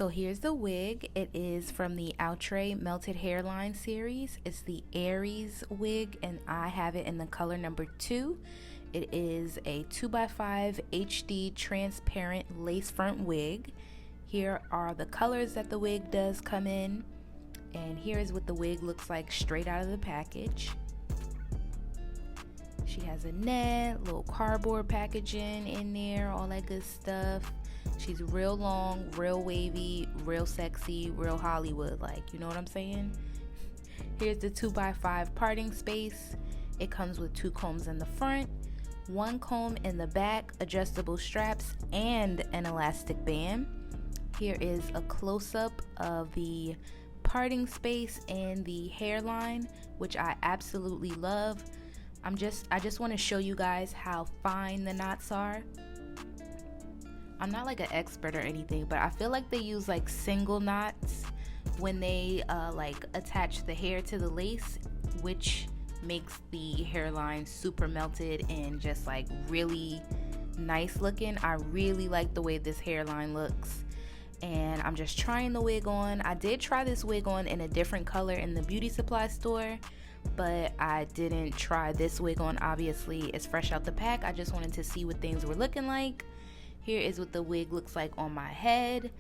So here's the wig. It is from the Outre Melted Hairline series. It's the Aries wig, and I have it in the color number 2. It is a 2x5 HD transparent lace front wig. Here are the colors that the wig does come in, and here is what the wig looks like straight out of the package. She has a net, little cardboard packaging in there, all that good stuff. She's real long, real wavy, real sexy, real Hollywood, like, you know what I'm saying? Here's the 2x5 parting space. It comes with 2 combs in the front, 1 comb in the back, adjustable straps, and an elastic band. Here is a close-up of the parting space and the hairline, which I absolutely love. I just want to show you guys how fine the knots are. I'm not like an expert or anything, but I feel like they use like single knots when they like attach the hair to the lace, which makes the hairline super melted and just like really nice looking. I really like the way this hairline looks, and I'm just trying the wig on. I did try this wig on in a different color in the beauty supply store, but I didn't try this wig on. Obviously, it's fresh out the pack. I just wanted to see what things were looking like. Here is what the wig looks like on my head.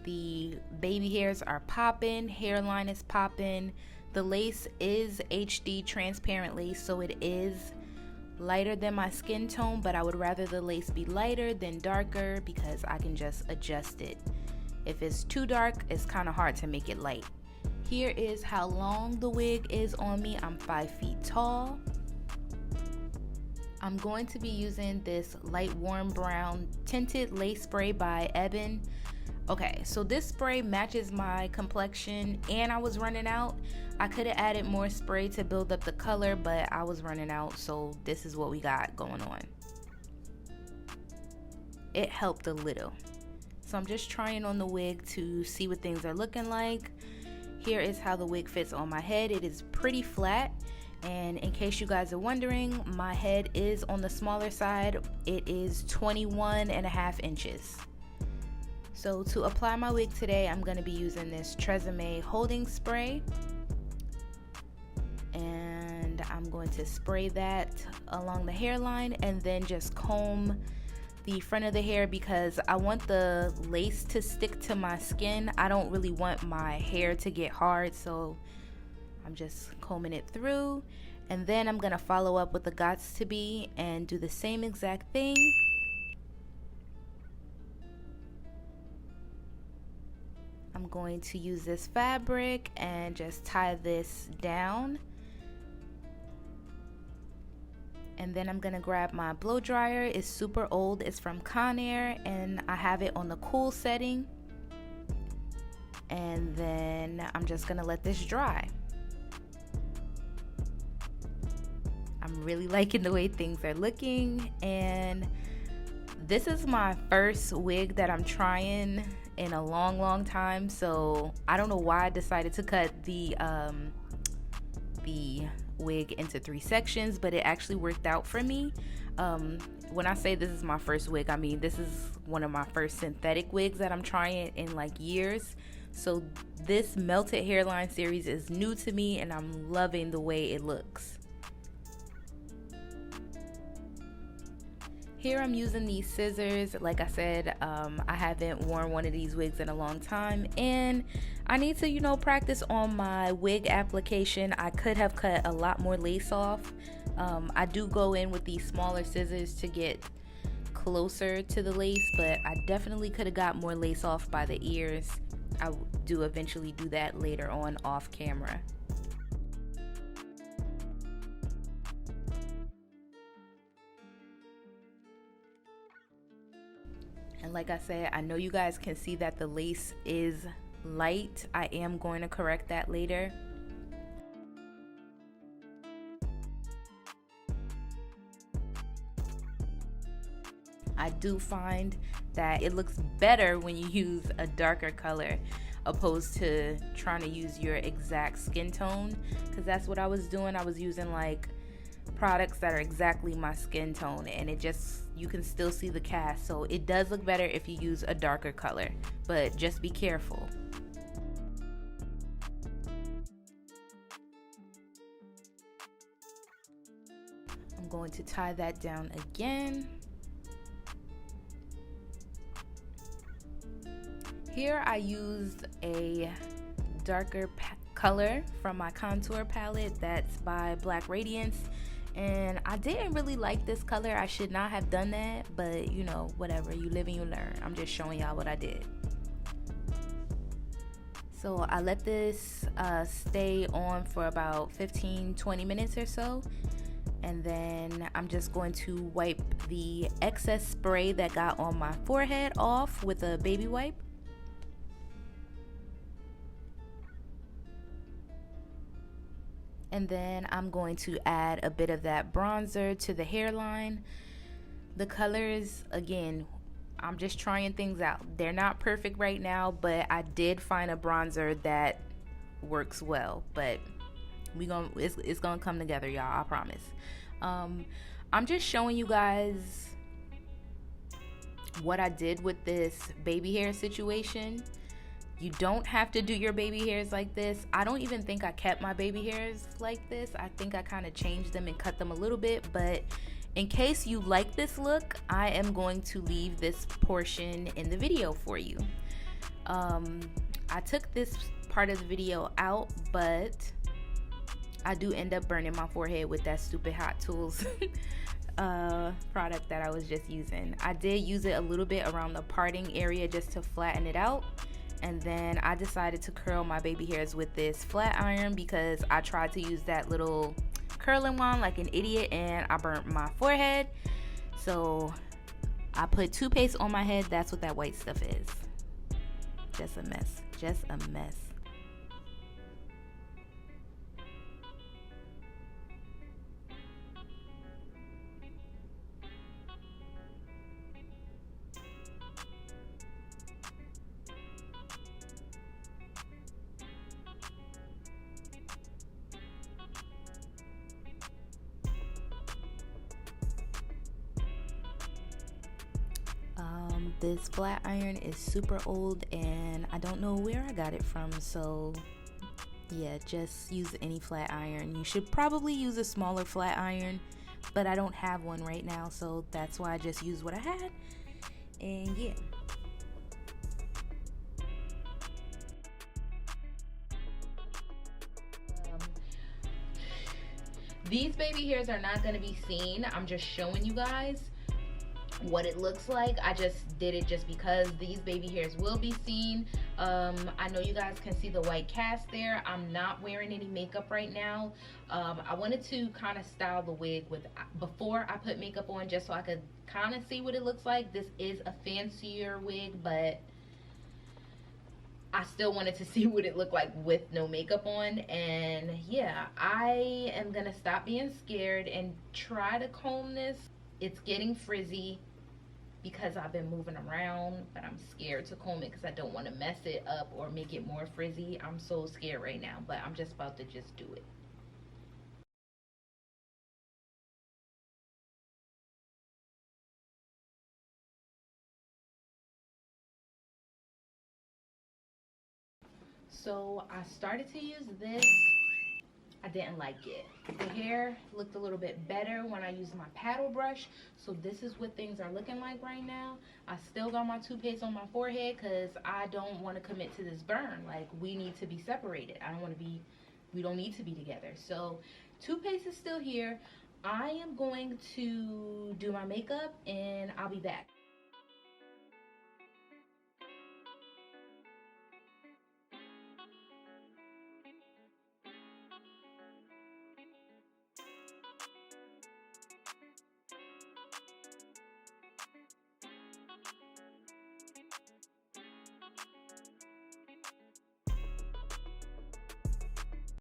The baby hairs are popping, hairline is popping. The lace is HD transparent lace, so it is lighter than my skin tone, but I would rather the lace be lighter than darker because I can just adjust it. If it's too dark, it's kind of hard to make it light. Here is how long the wig is on me. I'm 5 feet tall. I'm going to be using this light warm brown tinted lace spray by Ebin. Okay, so this spray matches my complexion and I was running out. I could have added more spray to build up the color, but I was running out, so this is what we got going on. It helped a little. So I'm just trying on the wig to see what things are looking like. Here is how the wig fits on my head. It is pretty flat. And in case you guys are wondering, my head is on the smaller side. It is 21.5 inches. So to apply my wig today, I'm going to be using this Tresemme holding spray. And I'm going to spray that along the hairline and then just comb the front of the hair because I want the lace to stick to my skin. I don't really want my hair to get hard, so I'm just combing it through, and then I'm gonna follow up with the Gots to Be and do the same exact thing. I'm going to use this fabric and just tie this down. And then I'm gonna grab my blow dryer. It's super old, it's from Conair, and I have it on the cool setting. And then I'm just gonna let this dry. I'm really liking the way things are looking, and this is my first wig that I'm trying in a long time, so I don't know why I decided to cut the wig into 3 sections, but it actually worked out for me. When I say this is my first wig, I mean this is one of my first synthetic wigs that I'm trying in like years. So this melted hairline series is new to me and I'm loving the way it looks. Here I'm using these scissors. Like I said, I haven't worn one of these wigs in a long time and I need to, you know, practice on my wig application. I could have cut a lot more lace off. I do go in with these smaller scissors to get closer to the lace, but I definitely could have got more lace off by the ears. I do eventually do that later on off camera. And like I said, I know you guys can see that the lace is light. I am going to correct that later. I do find that it looks better when you use a darker color opposed to trying to use your exact skin tone, because that's what I was doing. I was using like products that are exactly my skin tone, and it just, you can still see the cast. So it does look better if you use a darker color, but just be careful. I'm going to tie that down again. Here I used a darker color from my contour palette that's by Black Radiance, and I didn't really like this color. I should not have done that, but you know, whatever, you live and you learn. I'm just showing y'all what I did. So I let this stay on for about 15-20 minutes or so, and then I'm just going to wipe the excess spray that got on my forehead off with a baby wipe. And then I'm going to add a bit of that bronzer to the hairline. The colors, again, I'm just trying things out. They're not perfect right now, but I did find a bronzer that works well. But it's gonna come together, y'all, I promise. I'm just showing you guys what I did with this baby hair situation. You don't have to do your baby hairs like this. I don't even think I kept my baby hairs like this. I think I kind of changed them and cut them a little bit, but in case you like this look, I am going to leave this portion in the video for you. I took this part of the video out, but I do end up burning my forehead with that stupid Hot Tools product that I was just using. I did use it a little bit around the parting area just to flatten it out. And then I decided to curl my baby hairs with this flat iron because I tried to use that little curling wand like an idiot and I burnt my forehead. So I put toothpaste on my head. That's what that white stuff is. Just a mess. Just a mess. This flat iron is super old and I don't know where I got it from, so yeah, just use any flat iron. You should probably use a smaller flat iron, but I don't have one right now, so that's why I just used what I had. And yeah, these baby hairs are not going to be seen. I'm just showing you guys what it looks like. I just did it just because these baby hairs will be seen. I know you guys can see the white cast there. I'm not wearing any makeup right now. I wanted to kind of style the wig with before I put makeup on, just so I could kind of see what it looks like. This is a fancier wig, but I still wanted to see what it looked like with no makeup on. And yeah, I am gonna stop being scared and try to comb this. It's getting frizzy because I've been moving around, but I'm scared to comb it because I don't want to mess it up or make it more frizzy. I'm so scared right now, but I'm just about to just do it. So I started to use this. I didn't like it. The hair looked a little bit better when I used my paddle brush. So this is what things are looking like right now. I still got my toothpaste on my forehead because I don't want to commit to this burn. Like, we need to be separated. We don't need to be together. So toothpaste is still here. I am going to do my makeup and I'll be back.